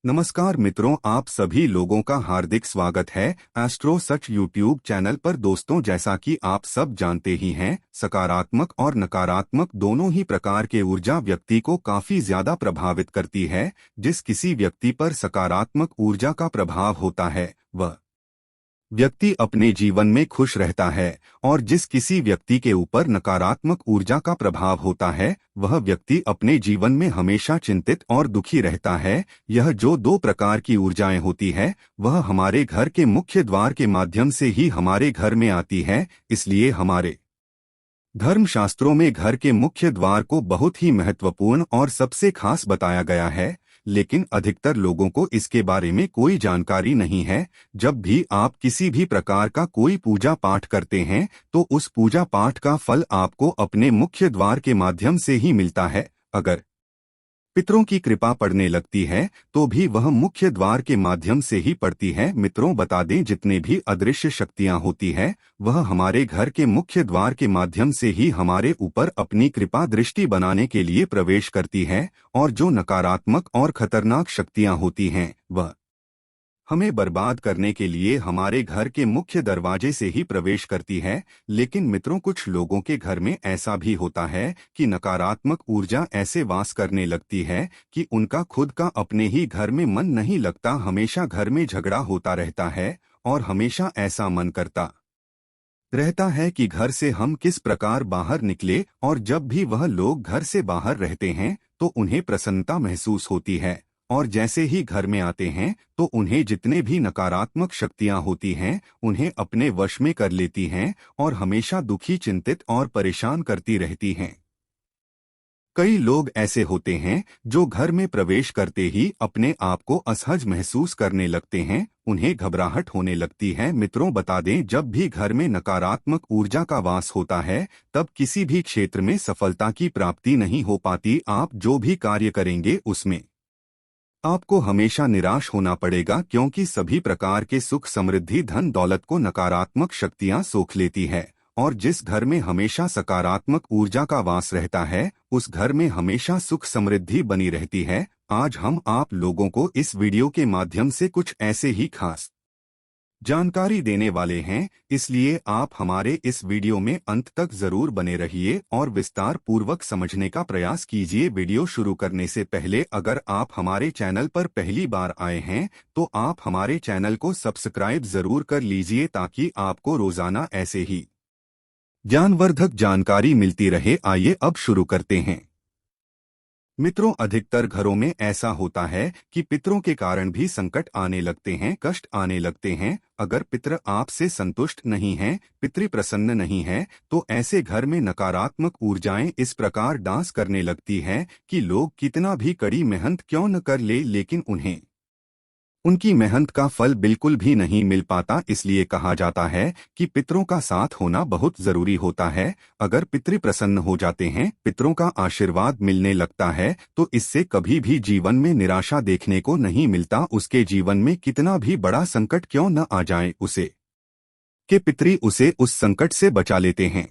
नमस्कार मित्रों, आप सभी लोगों का हार्दिक स्वागत है एस्ट्रो सच यूट्यूब चैनल पर। दोस्तों, जैसा कि आप सब जानते ही हैं, सकारात्मक और नकारात्मक दोनों ही प्रकार के ऊर्जा व्यक्ति को काफी ज्यादा प्रभावित करती है। जिस किसी व्यक्ति पर सकारात्मक ऊर्जा का प्रभाव होता है वह व्यक्ति अपने जीवन में खुश रहता है, और जिस किसी व्यक्ति के ऊपर नकारात्मक ऊर्जा का प्रभाव होता है वह व्यक्ति अपने जीवन में हमेशा चिंतित और दुखी रहता है। यह जो दो प्रकार की ऊर्जाएं होती है वह हमारे घर के मुख्य द्वार के माध्यम से ही हमारे घर में आती है। इसलिए हमारे धर्मशास्त्रों में घर के मुख्य द्वार को बहुत ही महत्वपूर्ण और सबसे खास बताया गया है, लेकिन अधिकतर लोगों को इसके बारे में कोई जानकारी नहीं है। जब भी आप किसी भी प्रकार का कोई पूजा पाठ करते हैं तो उस पूजा पाठ का फल आपको अपने मुख्य द्वार के माध्यम से ही मिलता है। अगर पितरों की कृपा पड़ने लगती है तो भी वह मुख्य द्वार के माध्यम से ही पड़ती है। मित्रों, बता दें, जितने भी अदृश्य शक्तियां होती है वह हमारे घर के मुख्य द्वार के माध्यम से ही हमारे ऊपर अपनी कृपा दृष्टि बनाने के लिए प्रवेश करती है, और जो नकारात्मक और खतरनाक शक्तियां होती हैं वह हमें बर्बाद करने के लिए हमारे घर के मुख्य दरवाजे से ही प्रवेश करती है। लेकिन मित्रों, कुछ लोगों के घर में ऐसा भी होता है कि नकारात्मक ऊर्जा ऐसे वास करने लगती है कि उनका खुद का अपने ही घर में मन नहीं लगता। हमेशा घर में झगड़ा होता रहता है और हमेशा ऐसा मन करता रहता है कि घर से हम किस प्रकार बाहर निकले, और जब भी वह लोग घर से बाहर रहते हैं तो उन्हें प्रसन्नता महसूस होती है, और जैसे ही घर में आते हैं तो उन्हें जितने भी नकारात्मक शक्तियां होती हैं उन्हें अपने वश में कर लेती हैं और हमेशा दुखी, चिंतित और परेशान करती रहती हैं। कई लोग ऐसे होते हैं जो घर में प्रवेश करते ही अपने आप को असहज महसूस करने लगते हैं, उन्हें घबराहट होने लगती है। मित्रों, बता दें, जब भी घर में नकारात्मक ऊर्जा का वास होता है तब किसी भी क्षेत्र में सफलता की प्राप्ति नहीं हो पाती। आप जो भी कार्य करेंगे उसमें आपको हमेशा निराश होना पड़ेगा, क्योंकि सभी प्रकार के सुख, समृद्धि, धन दौलत को नकारात्मक शक्तियां सोख लेती है। और जिस घर में हमेशा सकारात्मक ऊर्जा का वास रहता है उस घर में हमेशा सुख समृद्धि बनी रहती है। आज हम आप लोगों को इस वीडियो के माध्यम से कुछ ऐसे ही खास जानकारी देने वाले हैं, इसलिए आप हमारे इस वीडियो में अंत तक जरूर बने रहिए और विस्तार पूर्वक समझने का प्रयास कीजिए। वीडियो शुरू करने से पहले अगर आप हमारे चैनल पर पहली बार आए हैं तो आप हमारे चैनल को सब्सक्राइब जरूर कर लीजिए, ताकि आपको रोजाना ऐसे ही ज्ञानवर्धक जानकारी मिलती रहे। आइए अब शुरू करते हैं। मित्रों, अधिकतर घरों में ऐसा होता है कि पितरों के कारण भी संकट आने लगते हैं, कष्ट आने लगते हैं। अगर पितर आपसे संतुष्ट नहीं हैं, पितृ प्रसन्न नहीं है, तो ऐसे घर में नकारात्मक ऊर्जाएं इस प्रकार डांस करने लगती है कि लोग कितना भी कड़ी मेहनत क्यों न कर ले, लेकिन उन्हें उनकी मेहनत का फल बिल्कुल भी नहीं मिल पाता। इसलिए कहा जाता है कि पितरों का साथ होना बहुत जरूरी होता है। अगर पितृ प्रसन्न हो जाते हैं, पितरों का आशीर्वाद मिलने लगता है, तो इससे कभी भी जीवन में निराशा देखने को नहीं मिलता। उसके जीवन में कितना भी बड़ा संकट क्यों न आ जाए, उसे के पितृ उसे उस संकट से बचा लेते हैं।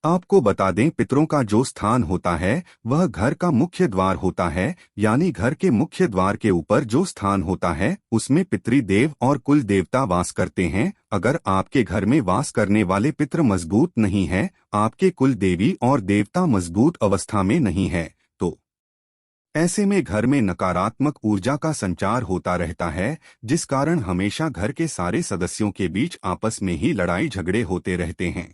आपको बता दें, पितरों का जो स्थान होता है वह घर का मुख्य द्वार होता है, यानी घर के मुख्य द्वार के ऊपर जो स्थान होता है उसमें पितृदेव और कुल देवता वास करते हैं। अगर आपके घर में वास करने वाले पितृ मजबूत नहीं है, आपके कुल देवी और देवता मजबूत अवस्था में नहीं है, तो ऐसे में घर में नकारात्मक ऊर्जा का संचार होता रहता है, जिस कारण हमेशा घर के सारे सदस्यों के बीच आपस में ही लड़ाई झगड़े होते रहते हैं।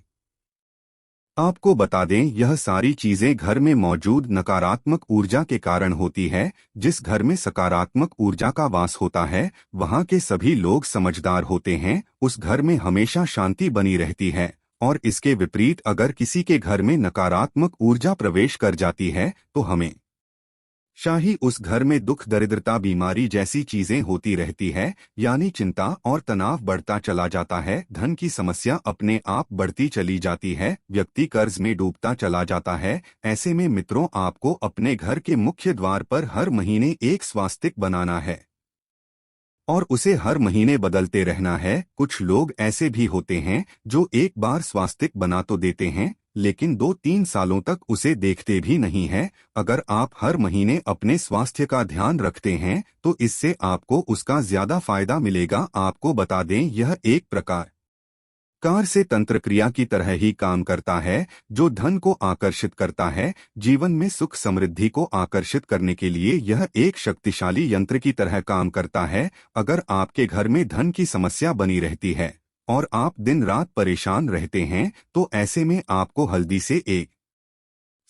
आपको बता दें, यह सारी चीजें घर में मौजूद नकारात्मक ऊर्जा के कारण होती है। जिस घर में सकारात्मक ऊर्जा का वास होता है वहां के सभी लोग समझदार होते हैं, उस घर में हमेशा शांति बनी रहती है। और इसके विपरीत अगर किसी के घर में नकारात्मक ऊर्जा प्रवेश कर जाती है तो हमें शाही उस घर में दुख, दरिद्रता, बीमारी जैसी चीजें होती रहती है, यानी चिंता और तनाव बढ़ता चला जाता है। धन की समस्या अपने आप बढ़ती चली जाती है, व्यक्ति कर्ज में डूबता चला जाता है। ऐसे में मित्रों, आपको अपने घर के मुख्य द्वार पर हर महीने एक स्वास्तिक बनाना है और उसे हर महीने बदलते रहना है। कुछ लोग ऐसे भी होते हैं जो एक बार स्वास्तिक बना तो देते हैं, लेकिन 2-3 सालों तक उसे देखते भी नहीं है। अगर आप हर महीने अपने स्वास्थ्य का ध्यान रखते हैं तो इससे आपको उसका ज्यादा फायदा मिलेगा। आपको बता दें, यह एक प्रकार कार से तंत्र क्रिया की तरह ही काम करता है, जो धन को आकर्षित करता है। जीवन में सुख समृद्धि को आकर्षित करने के लिए यह एक शक्तिशाली यंत्र की तरह काम करता है। अगर आपके घर में धन की समस्या बनी रहती है और आप दिन रात परेशान रहते हैं, तो ऐसे में आपको हल्दी से एक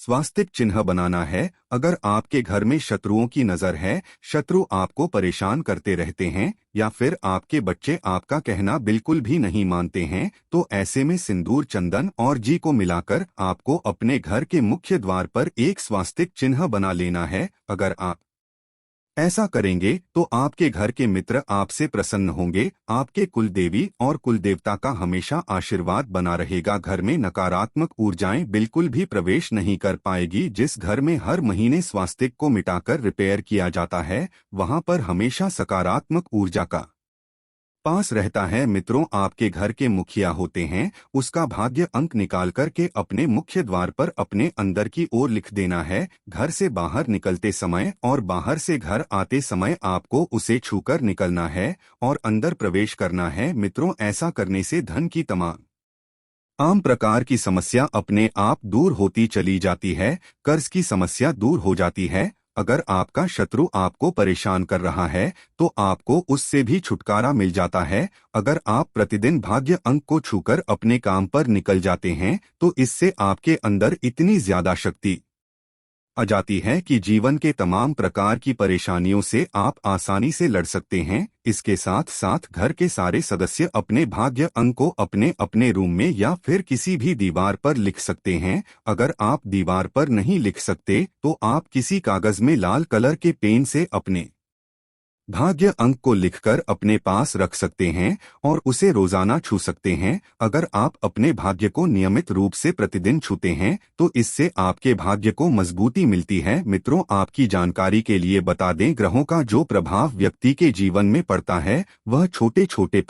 स्वास्तिक चिन्ह बनाना है। अगर आपके घर में शत्रुओं की नजर है, शत्रु आपको परेशान करते रहते हैं, या फिर आपके बच्चे आपका कहना बिल्कुल भी नहीं मानते हैं, तो ऐसे में सिंदूर, चंदन और घी को मिलाकर आपको अपने घर के मुख्य द्वार पर एक स्वास्तिक चिन्ह बना लेना है। अगर आप ऐसा करेंगे तो आपके घर के मित्र आपसे प्रसन्न होंगे, आपके कुल देवी और कुल देवता का हमेशा आशीर्वाद बना रहेगा। घर में नकारात्मक ऊर्जाएं बिल्कुल भी प्रवेश नहीं कर पाएगी। जिस घर में हर महीने स्वास्तिक को मिटाकर रिपेयर किया जाता है, वहां पर हमेशा सकारात्मक ऊर्जा का पास रहता है। मित्रों, आपके घर के मुखिया होते हैं, उसका भाग्य अंक निकाल कर के अपने मुख्य द्वार पर अपने अंदर की ओर लिख देना है। घर से बाहर निकलते समय और बाहर से घर आते समय आपको उसे छूकर निकलना है और अंदर प्रवेश करना है। मित्रों, ऐसा करने से धन की तमाम आम प्रकार की समस्या अपने आप दूर होती चली जाती है। कर्ज की समस्या दूर हो जाती है। अगर आपका शत्रु आपको परेशान कर रहा है तो आपको उससे भी छुटकारा मिल जाता है। अगर आप प्रतिदिन भाग्य अंक को छूकर अपने काम पर निकल जाते हैं तो इससे आपके अंदर इतनी ज्यादा शक्ति आ जाती है कि जीवन के तमाम प्रकार की परेशानियों से आप आसानी से लड़ सकते हैं। इसके साथ साथ घर के सारे सदस्य अपने भाग्य अंक को अपने अपने रूम में या फिर किसी भी दीवार पर लिख सकते हैं। अगर आप दीवार पर नहीं लिख सकते तो आप किसी कागज में लाल कलर के पेन से अपने भाग्य अंक को लिखकर अपने पास रख सकते हैं और उसे रोजाना छू सकते हैं। अगर आप अपने भाग्य को नियमित रूप से प्रतिदिन छूते हैं तो इससे आपके भाग्य को मजबूती मिलती है। मित्रों, आपकी जानकारी के लिए बता दें, ग्रहों का जो प्रभाव व्यक्ति के जीवन में पड़ता है वह छोटे छोटे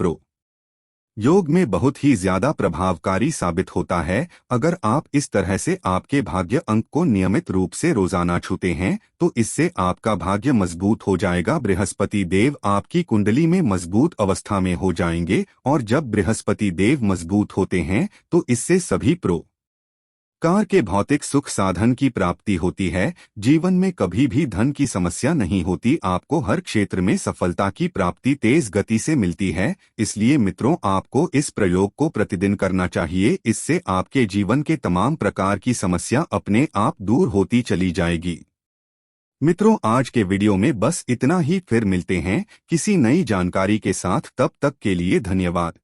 योग में बहुत ही ज्यादा प्रभावकारी साबित होता है। अगर आप इस तरह से आपके भाग्य अंक को नियमित रूप से रोजाना छूते हैं तो इससे आपका भाग्य मजबूत हो जाएगा। बृहस्पति देव आपकी कुंडली में मजबूत अवस्था में हो जाएंगे और जब बृहस्पति देव मजबूत होते हैं तो इससे सभी कार के भौतिक सुख साधन की प्राप्ति होती है। जीवन में कभी भी धन की समस्या नहीं होती। आपको हर क्षेत्र में सफलता की प्राप्ति तेज गति से मिलती है। इसलिए मित्रों, आपको इस प्रयोग को प्रतिदिन करना चाहिए। इससे आपके जीवन के तमाम प्रकार की समस्या अपने आप दूर होती चली जाएगी। मित्रों, आज के वीडियो में बस इतना ही। फिर मिलते हैं किसी नई जानकारी के साथ। तब तक के लिए धन्यवाद।